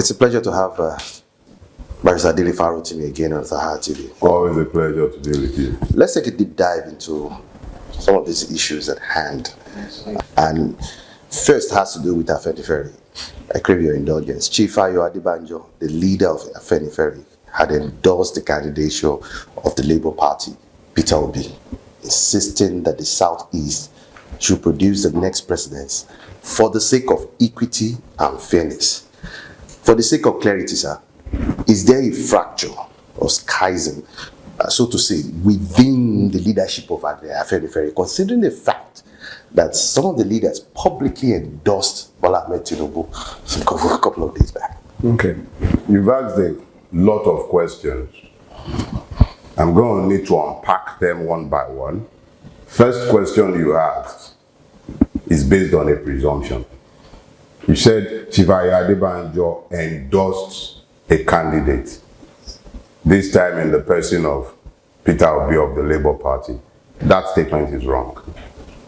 It's a pleasure to have Barrister Dele Farotimi again on Sahara TV. Always a pleasure to deal with you. Let's take a deep dive into some of these issues at hand. And first has to do with Afenifere. I crave your indulgence. Chief Ayo Adebanjo, the leader of Afenifere, had endorsed the candidature of the Labour Party, Peter Obi, insisting that the Southeast should produce the next president for the sake of equity and fairness. For the sake of clarity, sir, is there a fracture or schism, so to say, within the leadership of Afenifere, considering the fact that some of the leaders publicly endorsed Bola Ahmed Tinubu a couple of days back? Okay. You've asked a lot of questions. I'm going to need to unpack them one by one. First question you asked is based on a presumption. You said Chief Ayo Adebanjo endorsed a candidate, this time in the person of Peter Obi of the Labour Party. That statement is wrong.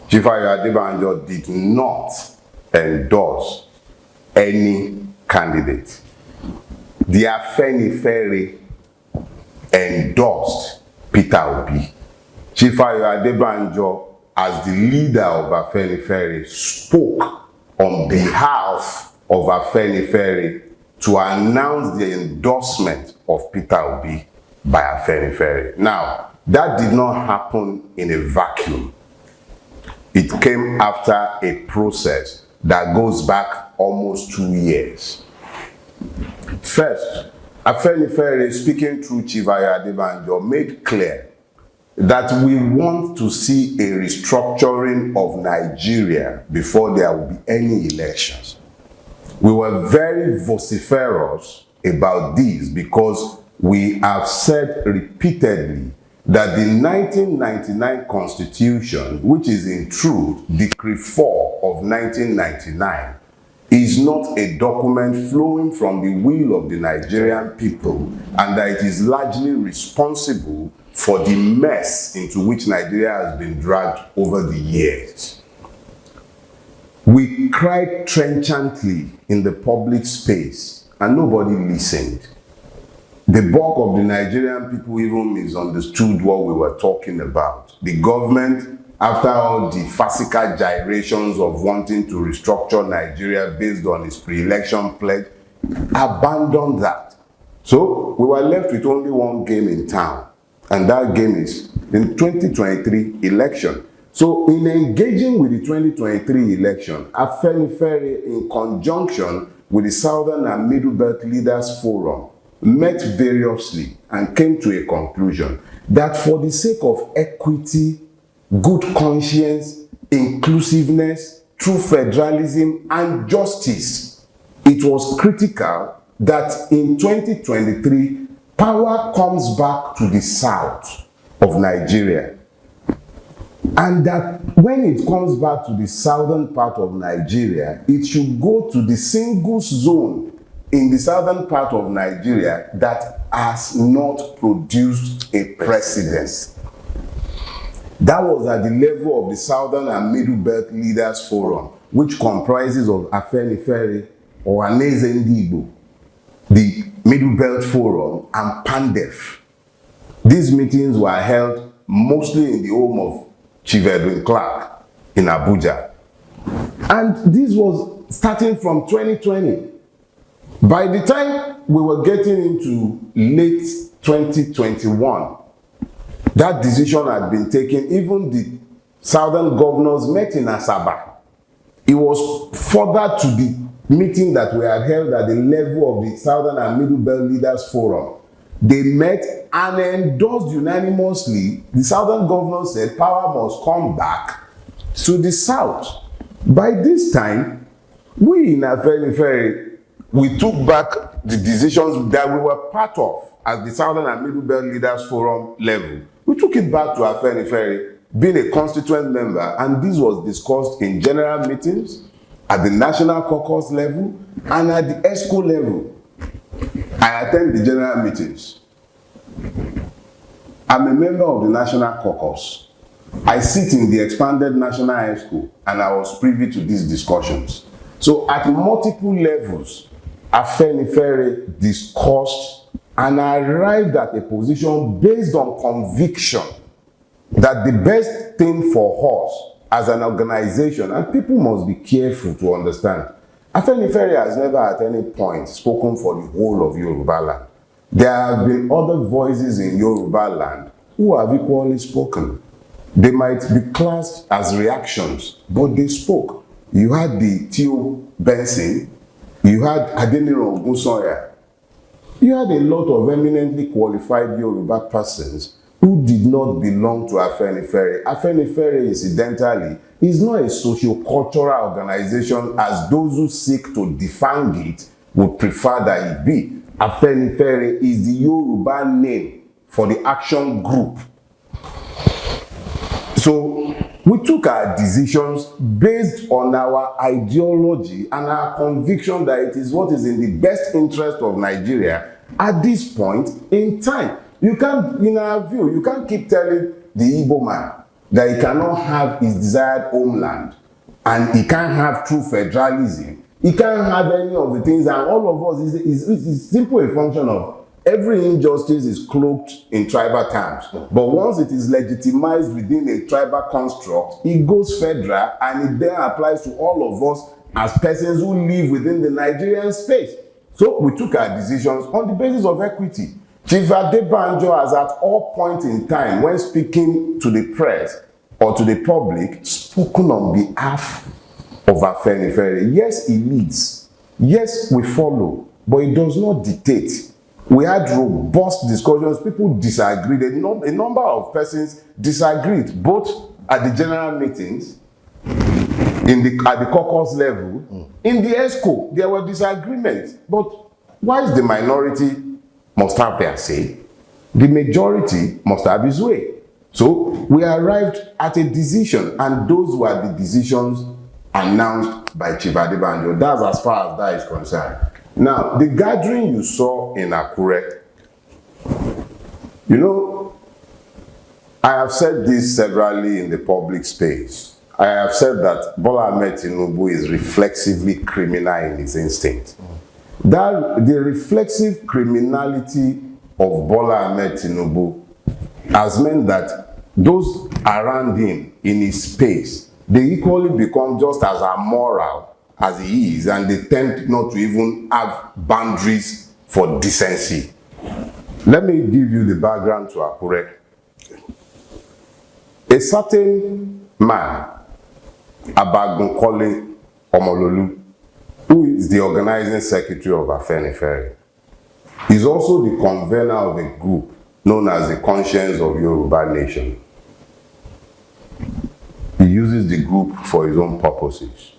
Chief Ayo Adebanjo did not endorse any candidate. The Afenifere endorsed Peter Obi. Chief Ayo Adebanjo, as the leader of Afenifere, spoke on behalf of Afenifere to announce the endorsement of Peter Obi by Afenifere. Now, that did not happen in a vacuum. It came after a process that goes back almost 2 years. First, Afenifere, speaking through Chief Ayo Adebanjo, made clear that we want to see a restructuring of Nigeria before there will be any elections. We were very vociferous about this because we have said repeatedly that the 1999 Constitution, which is in truth Decree 4 of 1999, is not a document flowing from the will of the Nigerian people, and that it is largely responsible for the mess into which Nigeria has been dragged over the years. We cried trenchantly in the public space and nobody listened. The bulk of the Nigerian people even misunderstood what we were talking about. The government, after all the farcical gyrations of wanting to restructure Nigeria based on its pre-election pledge, abandoned that. So we were left with only one game in town, and that game is in 2023 election. So in engaging with the 2023 election, Afenifere, in conjunction with the Southern and Middle Belt Leaders Forum, met variously and came to a conclusion that for the sake of equity, good conscience, inclusiveness, true federalism, and justice, it was critical that in 2023, power comes back to the south of Nigeria. And that when it comes back to the southern part of Nigeria, it should go to the single zone in the southern part of Nigeria that has not produced a precedent. That was at the level of the Southern and Middle Belt Leaders Forum, which comprises of Afenifere, or Aneze Ndigbo, the Middle Belt Forum, and PANDEF. These meetings were held mostly in the home of Chief Edwin Clark in Abuja. And this was starting from 2020. By the time we were getting into late 2021, that decision had been taken. Even the southern governors met in Asaba. It was further to the meeting that we had held at the level of the Southern and Middle Belt Leaders Forum. They met and endorsed unanimously. The southern governors said power must come back to the south. By this time, we in Afenifere, we took back the decisions that we were part of as the Southern and Middle Belt Leaders Forum level. We took it back to Afenifere, being a constituent member, and this was discussed in general meetings, at the National Caucus level, and at the ESCO level. I attend the general meetings. I'm a member of the National Caucus. I sit in the expanded National ESCO, and I was privy to these discussions. So at multiple levels, Afenifere discussed and arrived at a position based on conviction that the best thing for us as an organization, and people must be careful to understand, Afenifere has never at any point spoken for the whole of Yoruba land. There have been other voices in Yoruba land who have equally spoken. They might be classed as reactions, but they spoke. You had the Theo Benson, you had Adeniro Ogunsoya, you had a lot of eminently qualified Yoruba persons who did not belong to Afenifere. Afenifere, incidentally, is not a socio-cultural organization as those who seek to define it would prefer that it be. Afenifere is the Yoruba name for the action group. So we took our decisions based on our ideology and our conviction that it is what is in the best interest of Nigeria at this point in time. You can't, in our view, you can't keep telling the Igbo man that he cannot have his desired homeland and he can't have true federalism. He can't have any of the things, and all of us is simply a function of every injustice is cloaked in tribal terms. But once it is legitimized within a tribal construct, it goes federal and it then applies to all of us as persons who live within the Nigerian space. So we took our decisions on the basis of equity. Chief Adebanjo has at all points in time, when speaking to the press or to the public, spoken on behalf of Afenifere. Yes, he leads. Yes, we follow, but it does not dictate. We had robust discussions. People disagreed. A number of persons disagreed, both at the general meetings, at the caucus level, in the ESCO, there were disagreements. But whilst the minority must have their say, the majority must have his way. So we arrived at a decision, and those were the decisions announced by Chief Adebanjo. That's as far as that is concerned. Now, the gathering you saw in Akure, you know, I have said this severally in the public space. I have said that Bola Ahmed Tinubu is reflexively criminal in his instinct. That the reflexive criminality of Bola Ahmed Tinubu has meant that those around him in his space, they equally become just as immoral as he is, and they tend not to even have boundaries for decency. Let me give you the background to Akure. A certain man, Abagunkole Omololu, who is the organizing secretary of Afenifere, is also the convener of a group known as the Conscience of Yoruba Nation. He uses the group for his own purposes.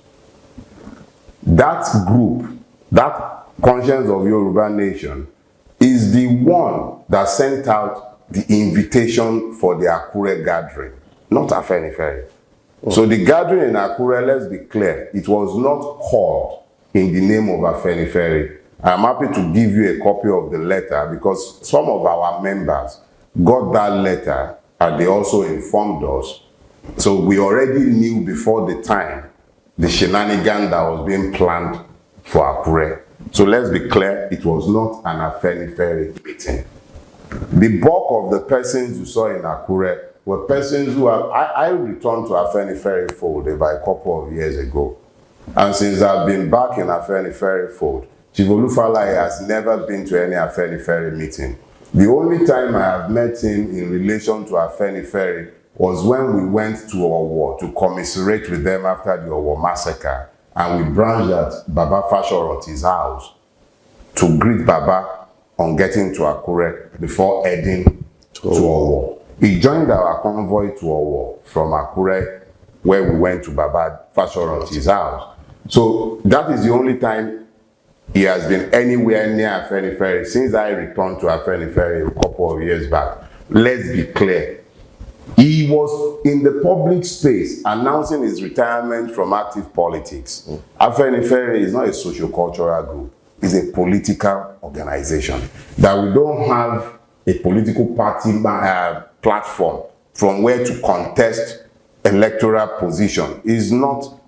That group, that Conscience of Yoruba Nation, is the one that sent out the invitation for the Akure gathering, not Afenifere. So the gathering in Akure, let's be clear, it was not called in the name of Afenifere. I'm happy to give you a copy of the letter because some of our members got that letter and they also informed us. So we already knew before the time the shenanigan that was being planned for Akure. So let's be clear, it was not an Afenifere meeting. The bulk of the persons you saw in Akure were persons who have, I returned to Afenifere fold about a couple of years ago. And since I've been back in Afenifere fold, Chief Olufalaye has never been to any Afenifere meeting. The only time I have met him in relation to Afenifere was when we went to Owo to commiserate with them after the Owo massacre, and we branched at Baba Fashoranti's house to greet Baba on getting to Akure before heading to Owo. He joined our convoy to Owo from Akure, where we went to Baba Fashoranti's house. So that is the only time he has been anywhere near Afenifere since I returned to Afenifere a couple of years back. Let's be clear. He was in the public space announcing his retirement from active politics. Afenifere is not a socio-cultural group. It's a political organization. That we don't have a political party platform from where to contest electoral position is not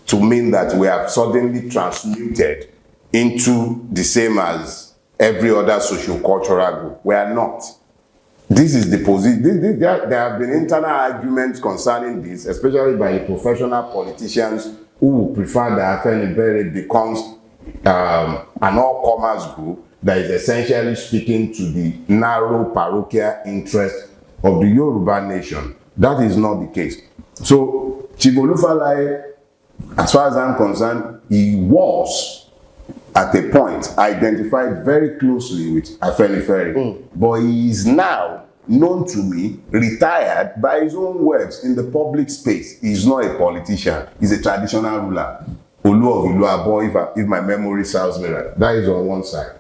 to mean that we have suddenly transmuted into the same as every other socio-cultural group. We are not. This is the position. There have been internal arguments concerning this, especially by professional politicians who would prefer that Afenifere becomes an all-comers group that is essentially speaking to the narrow parochial interest of the Yoruba nation. That is not the case. So, Chief Olufalaye, as far as I'm concerned, he was at a point identified very closely with Afenifere, but he is now known to me, retired by his own words in the public space. He's not a politician, he's a traditional ruler. Olu of Ilu-Abo, if my memory serves me right. That is on one side.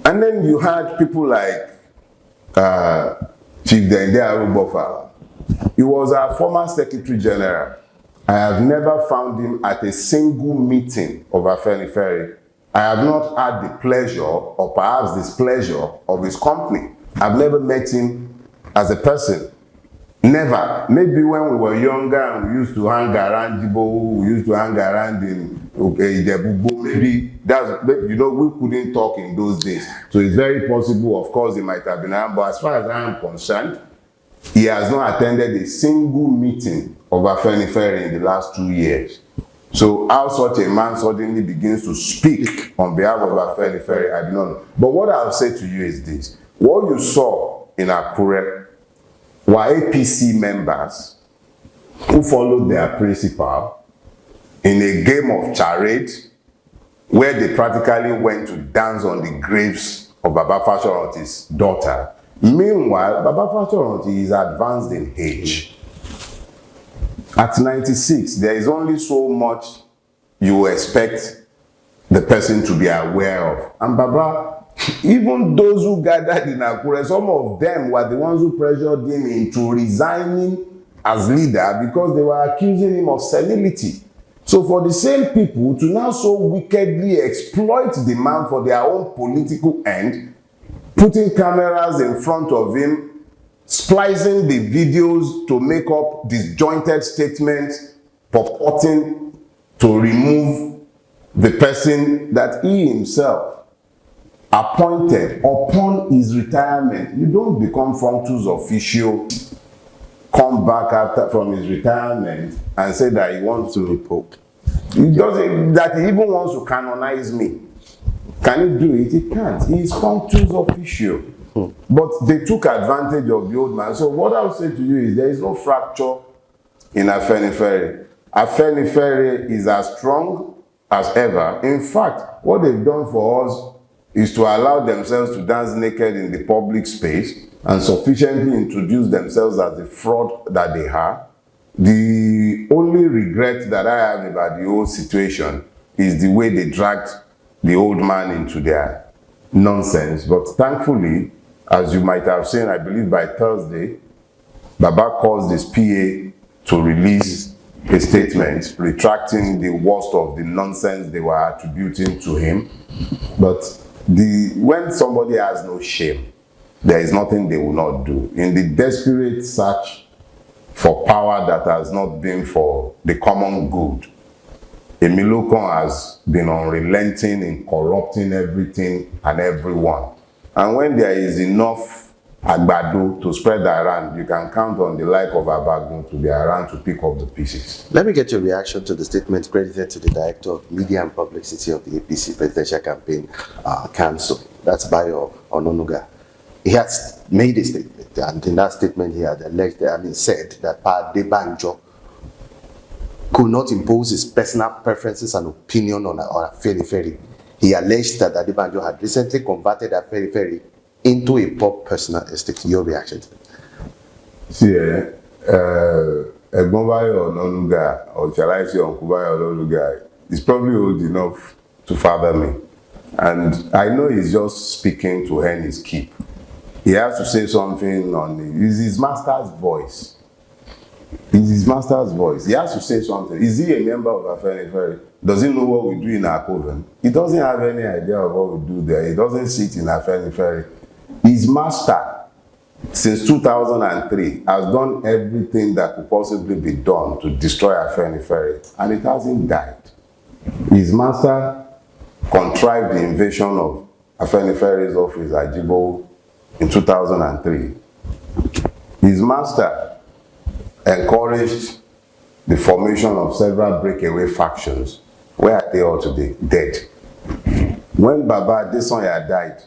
And then you had people like Chief Dele Arubofa. He was our former Secretary General. I have never found him at a single meeting of Afenifere. I have not had the pleasure or perhaps displeasure of his company. I've never met him as a person. Never. Maybe when we were younger and we used to hang around Jibo, we used to hang around in Idebubo, maybe that's, you know, we couldn't talk in those days. So it's very possible, of course, he might have been around, but as far as I am concerned, he has not attended a single meeting of Afenifere in the last 2 years. So how such a man suddenly begins to speak on behalf of Afenifere, I do not know. But what I'll say to you is this. What you saw in Akure were APC members who followed their principal in a game of charade where they practically went to dance on the graves of Baba Fashoranti's daughter. Meanwhile, Baba Fashoranti is advanced in age. At 96, there is only so much you expect the person to be aware of. And Baba, even those who gathered in Akure, some of them were the ones who pressured him into resigning as leader because they were accusing him of senility. So for the same people to now so wickedly exploit the man for their own political end, putting cameras in front of him, splicing the videos to make up disjointed statements, purporting to remove the person that he himself appointed upon his retirement. You don't become functus officio, come back from his retirement and say that he wants to be pope. He doesn't, that he even wants to canonize me. Can he do it? He can't. He is functus officio. But they took advantage of the old man. So what I'll say to you is there is no fracture in Afenifere. Afenifere is as strong as ever. In fact, what they've done for us is to allow themselves to dance naked in the public space and sufficiently introduce themselves as the fraud that they are. The only regret that I have about the whole situation is the way they dragged the old man into their nonsense. But thankfully, as you might have seen, I believe by Thursday, Baba caused his PA to release a statement retracting the worst of the nonsense they were attributing to him. But when somebody has no shame, there is nothing they will not do. In the desperate search for power that has not been for the common good, Emilokon has been unrelenting in corrupting everything and everyone. And when there is enough agbado to spread around, you can count on the like of Abagun to be around to pick up the pieces. Let me get your reaction to the statement credited to the Director of Media and Publicity of the APC Presidential Campaign Council. That's Bayo Ononuga. He has made a statement, and in that statement he had said that Pa Adebanjo could not impose his personal preferences and opinion on Afenifere. He alleged that Adebanjo had recently converted Afenifere into a poor personal estate. Your reaction to that? See, Egbobayo Ononuga, or shall I say Onkubayo Ononuga, is probably old enough to father me. And I know he's just speaking to earn his keep. He has to say something on it. It's his master's voice. It's his master's voice. He has to say something. Is he a member of Afenifere? Does he know what we do in our coven? He doesn't have any idea of what we do there. He doesn't sit in Afenifere. His master, since 2003, has done everything that could possibly be done to destroy Afenifere, and it hasn't died. His master contrived the invasion of Afenifere's office at Jibo in 2003, his master encouraged the formation of several breakaway factions. Where are they all today? Dead. When Baba Adesanya died,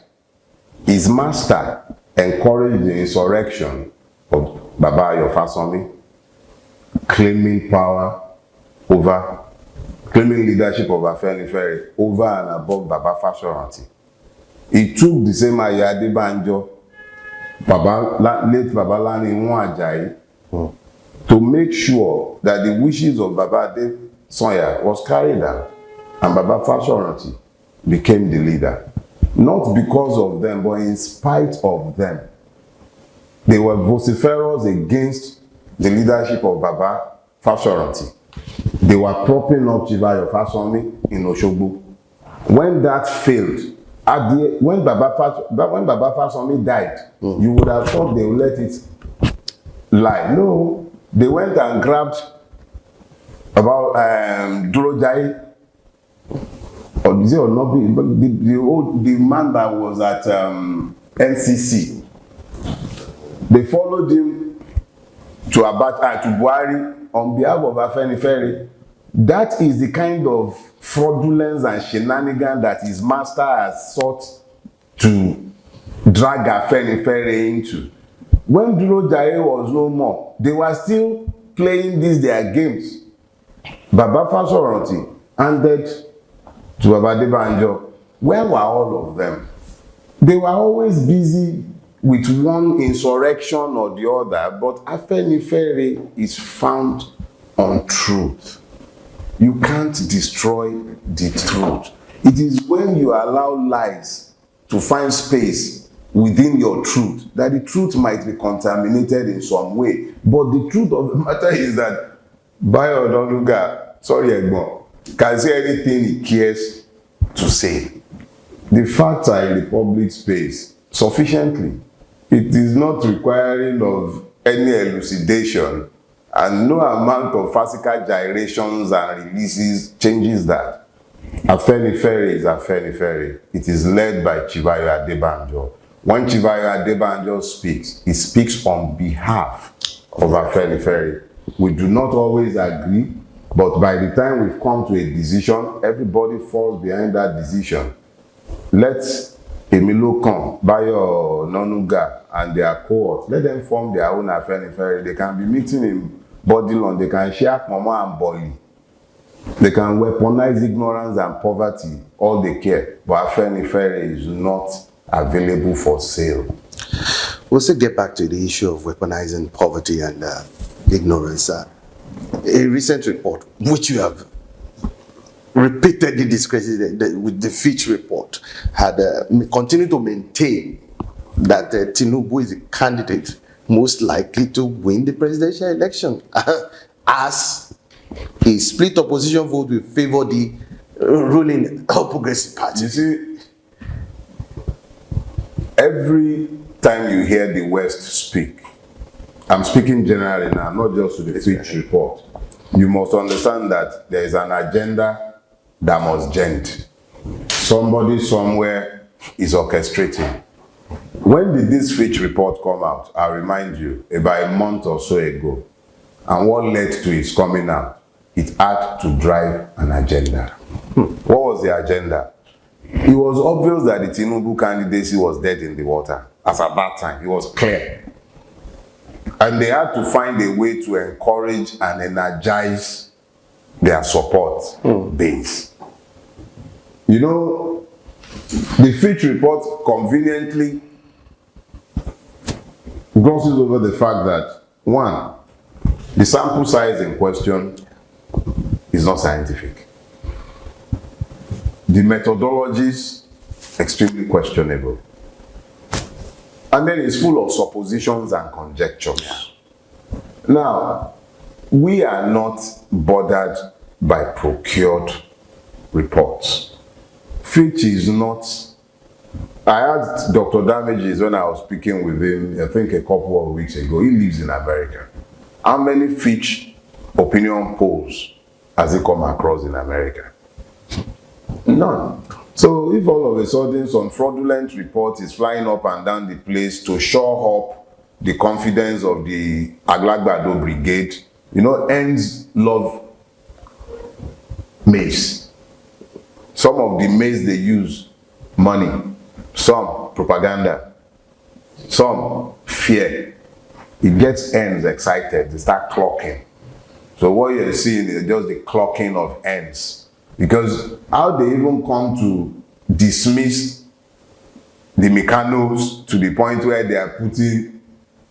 his master encouraged the insurrection of Baba Farotimi, claiming leadership of Afenifere over and above Baba Farotimi. He took the same Ayade Banjo, late Baba Lani Nwajayi, to make sure that the wishes of Baba Adesanya was carried out, and Baba Farotimi became the leader. Not because of them, but in spite of them. They were vociferous against the leadership of Baba Farotimi. They were propping up Chivayo Farotimi in Oshogbo. When that failed, when Baba Farotimi died, you would have thought they would let it lie. No, they went and grabbed about Durojai, or is it or not? The man that was at NCC. They followed him to Buhari on behalf of Afenifere. That is the kind of fraudulence and shenanigans that his master has sought to drag Afenifere into. When Duro Jare was no more, they were still playing their games. Baba Farotimi handed to Baba Adebanjo. Where were all of them? They were always busy with one insurrection or the other, but Afenifere is found on truth. You can't destroy the truth. It is when you allow lies to find space within your truth that the truth might be contaminated in some way. But the truth of the matter is that Bayo Odonuga, sorry Egbon, can say anything he cares to say. The facts are in the public space sufficiently. It is not requiring of any elucidation, and no amount of farcical gyrations and releases changes that. Afenifere is Afenifere. It is led by Chivayo Adebanjo. When Chivayo Adebanjo speaks, he speaks on behalf of Afenifere. We do not always agree, but by the time we've come to a decision, everybody falls behind that decision. Let Emilio come, Bayo Nonuga, and their cohort. Let them form their own Afenifere. They can be meeting in Bodilon. They can share Mama and Boli. They can weaponize ignorance and poverty. All they care. But Afenifere is not available for sale. We'll still get back to the issue of weaponizing poverty and ignorance. A recent report, which you have repeatedly discredited with the Fitch report, had continued to maintain that Tinubu is the candidate most likely to win the presidential election, as a split opposition vote will favor the ruling Progressive Party. You see, every time you hear the West speak, I'm speaking generally now, not just to the Fitch report, you must understand that there is an agenda that must gent. Somebody somewhere is orchestrating. When did this Fitch report come out? I'll remind you, about a month or so ago. And what led to its coming out? It had to drive an agenda. What was the agenda? It was obvious that the Tinubu candidacy was dead in the water. As at that time, it was clear. And they had to find a way to encourage and energize their support base. You know, the Fitch report conveniently glosses over the fact that, one, the sample size in question is not scientific. The methodologies extremely questionable. And then it's full of suppositions and conjectures. Now, we are not bothered by procured reports. Fitch is not. I asked Dr. Damages when I was speaking with him, I think a couple of weeks ago. He lives in America. How many Fitch opinion polls has he come across in America? None. So if all of a sudden some fraudulent report is flying up and down the place to shore up the confidence of the Aglagbado brigade, you know, ends love maize. Some of the maize they use, money, some propaganda, some fear. It gets ends excited, they start clocking. So what you're seeing is just the clocking of ends. Because how they even come to dismiss the mechanos to the point where they are putting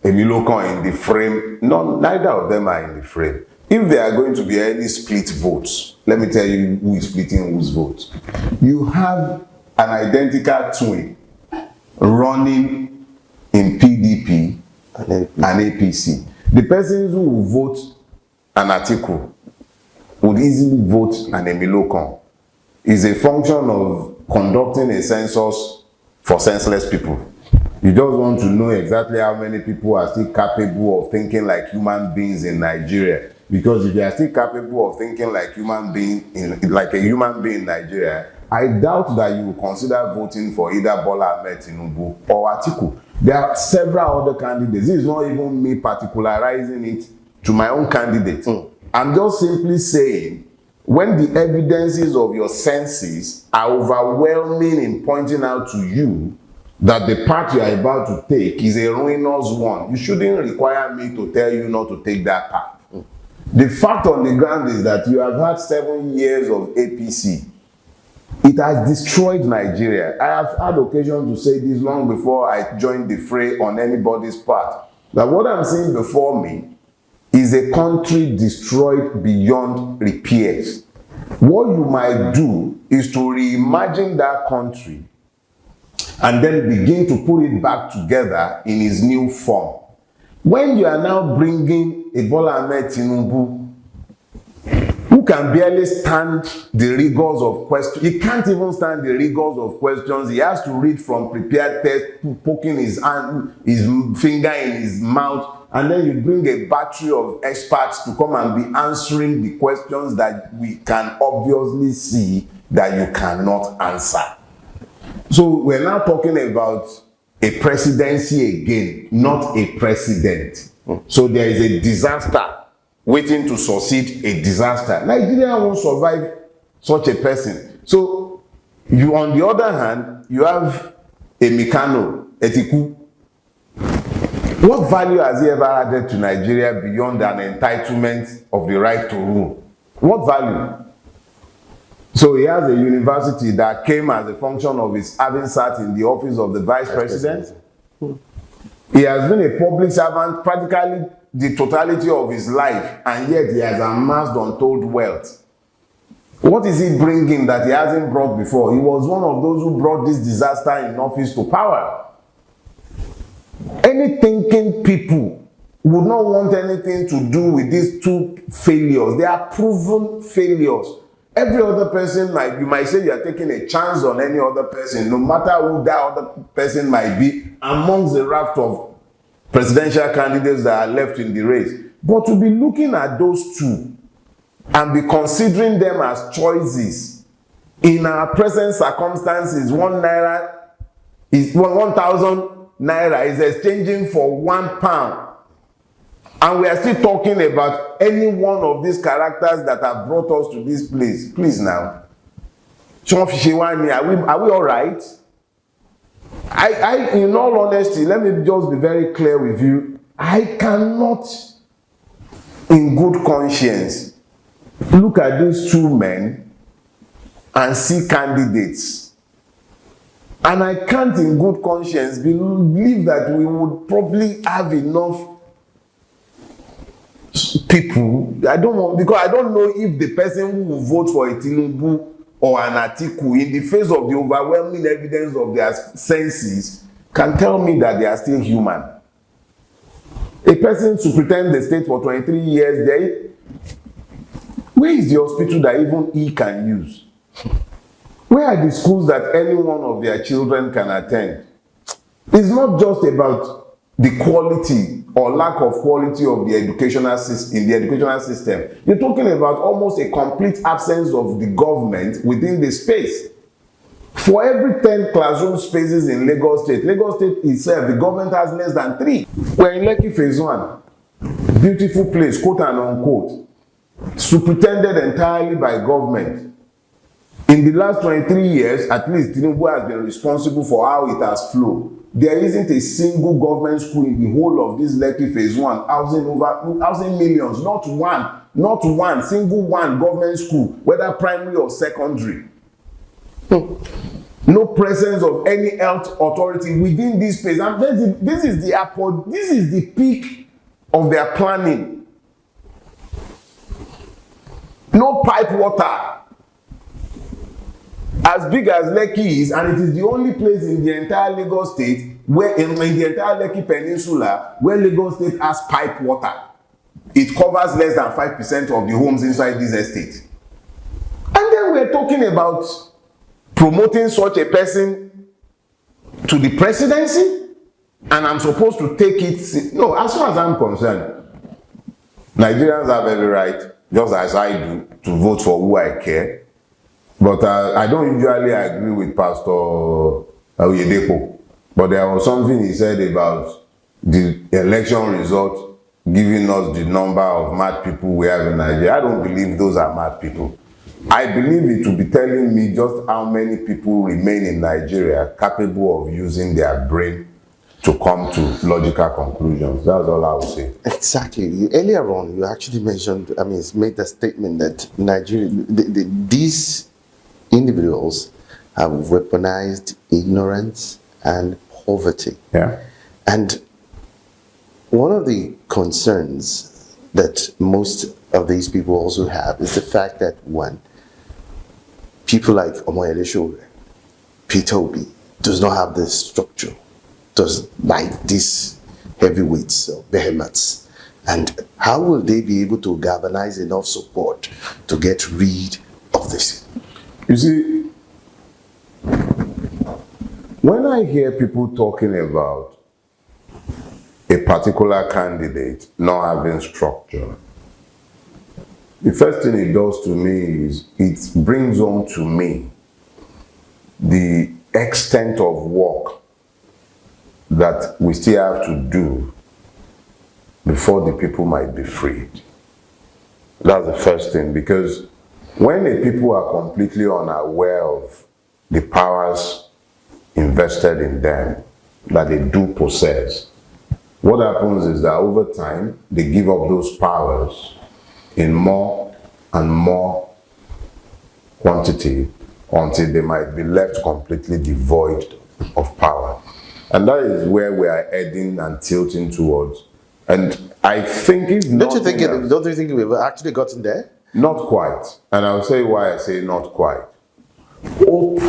a Milocon in the frame, neither of them are in the frame. If there are going to be any split votes, let me tell you who is splitting whose votes. You have an identical twin running in PDP and APC. The persons who will vote an article would easily vote an Emilocon. Is a function of conducting a census for senseless people. You just want to know exactly how many people are still capable of thinking like human beings in Nigeria. Because if you are still capable of thinking like a human being in Nigeria, I doubt that you will consider voting for either Bola Ahmed Tinubu or Atiku. There are several other candidates. This is not even me particularizing it to my own candidate. I'm just simply saying, when the evidences of your senses are overwhelming in pointing out to you that the path you are about to take is a ruinous one, you shouldn't require me to tell you not to take that path. The fact on the ground is that you have had 7 years of APC. It has destroyed Nigeria. I have had occasion to say this long before I joined the fray on anybody's part. That what I'm seeing before me is a country destroyed beyond repairs. What you might do is to reimagine that country and then begin to put it back together in its new form. When you are now bringing a Bola Ahmed Tinubu, who can barely stand the rigors of questions, he can't even stand the rigors of questions. He has to read from prepared text, poking his finger in his mouth, and then you bring a battery of experts to come and be answering the questions that we can obviously see that you cannot answer. So we're now talking about a presidency again, not a president. So there is a disaster waiting to succeed a disaster. Nigeria won't survive such a person. So you, on the other hand, you have a Mikano, Etiku. What value has he ever added to Nigeria beyond an entitlement of the right to rule? What value? So he has a university that came as a function of his having sat in the office of the vice president. He has been a public servant practically the totality of his life, and yet he has amassed untold wealth. What is he bringing that he hasn't brought before? He was one of those who brought this disaster in office to power. Any thinking people would not want anything to do with these two failures. They are proven failures. Every other person you might say you are taking a chance on any other person, no matter who that other person might be, amongst the raft of presidential candidates that are left in the race. But to be looking at those two and be considering them as choices in our present circumstances, 1,000 naira is exchanging for £1. And we are still talking about any one of these characters that have brought us to this place. Please now. Are we all right? In all honesty, let me just be very clear with you. I cannot, in good conscience, look at these two men and see candidates. And I can't, in good conscience, believe that we would probably have enough people. Because I don't know if the person who will vote for a Tinubu or an Atiku, in the face of the overwhelming evidence of their senses, can tell me that they are still human. A person to pretend they stayed for 23 years, where is the hospital that even he can use? Where are the schools that any one of their children can attend? It's not just about the quality or lack of quality of the educational system. You're talking about almost a complete absence of the government within the space. For every 10 classroom spaces in Lagos State itself, the government has less than 3. We're in Lekki Phase 1. Beautiful place, quote and unquote. Superintended entirely by government. In the last 23 years, at least Tinubu has been responsible for how it has flowed. There isn't a single government school in the whole of this Lekki Phase 1 housing millions. Not one single one government school, whether primary or secondary. No presence of any health authority within this place. And this is the peak of their planning. No pipe water. As big as Lekki is, and it is the only place in the entire Lagos State, where in the entire Lekki Peninsula, where Lagos State has pipe water. It covers less than 5% of the homes inside this estate. And then we're talking about promoting such a person to the presidency, and I'm supposed to take it. No, as far as I'm concerned, Nigerians have every right, just as I do, to vote for who I care. But I don't usually agree with Pastor Oyedepo. But there was something he said about the election result giving us the number of mad people we have in Nigeria. I don't believe those are mad people. I believe it will be telling me just how many people remain in Nigeria capable of using their brain to come to logical conclusions. That's all I would say. Exactly. Earlier on, you actually mentioned, made the statement that these individuals have weaponized ignorance and poverty. Yeah. And one of the concerns that most of these people also have is the fact that one, people like Omoyele Sowore, Peter Obi, does not have this structure, does like these heavyweights or behemoths. And how will they be able to galvanize enough support to get rid of this? You see, when I hear people talking about a particular candidate not having structure, the first thing it does to me is it brings home to me the extent of work that we still have to do before the people might be freed. That's the first thing, because when the people are completely unaware of the powers invested in them that they do possess, what happens is that over time they give up those powers in more and more quantity until they might be left completely devoid of power. And that is where we are heading and tilting towards. And I think it's don't you think we've actually gotten there? Not quite. And I'll say why I say not quite. Hope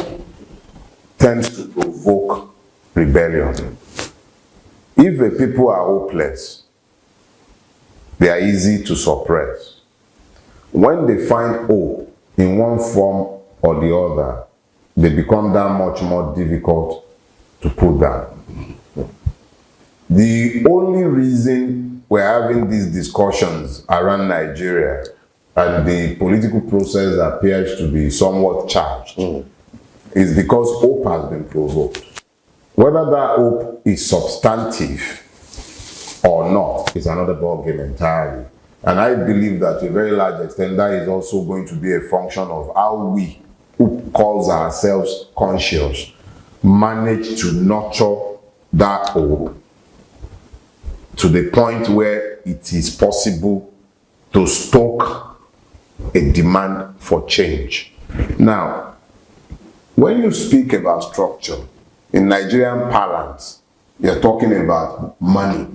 tends to provoke rebellion. If the people are hopeless, they are easy to suppress. When they find hope in one form or the other, they become that much more difficult to put down. The only reason we're having these discussions around Nigeria and the political process appears to be somewhat charged is because hope has been provoked. Whether that hope is substantive or not is another ballgame entirely. And I believe that to a very large extent that is also going to be a function of how we, who calls ourselves conscious, manage to nurture that hope to the point where it is possible to stoke a demand for change. Now, when you speak about structure, in Nigerian parlance, you're talking about money.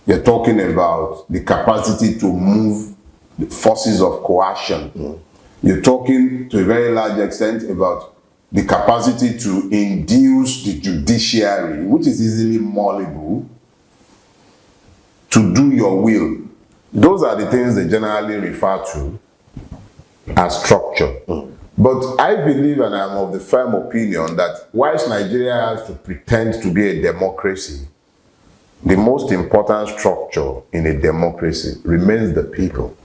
You're talking about the capacity to move the forces of coercion. You're talking to a very large extent about the capacity to induce the judiciary, which is easily malleable, to do your will. Those are the things they generally refer to as structure. But I believe, and I'm of the firm opinion, that whilst Nigeria has to pretend to be a democracy, the most important structure in a democracy remains the people.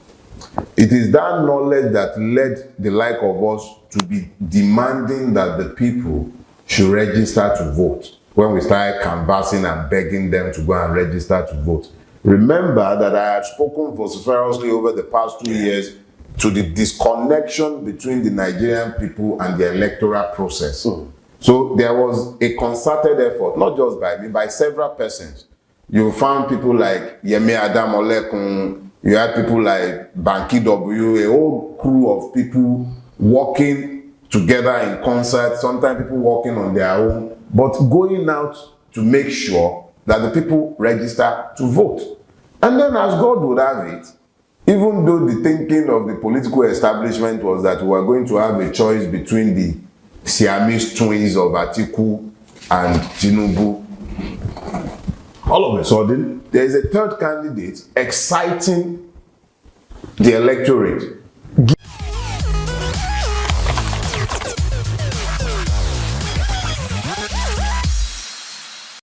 It is that knowledge that led the like of us to be demanding that the people should register to vote when we started canvassing and begging them to go and register to vote. Remember that I had spoken vociferously over the past 2 years to the disconnection between the Nigerian people and the electoral process. So there was a concerted effort, not just by me, by several persons. You found people like Yemi Adam Olekun, you had people like Banky W, a whole crew of people working together in concert, sometimes people working on their own, but going out to make sure that the people register to vote. And then as God would have it, even though the thinking of the political establishment was that we were going to have a choice between the Siamese twins of Atiku and Tinubu, all of a sudden, there is a third candidate exciting the electorate.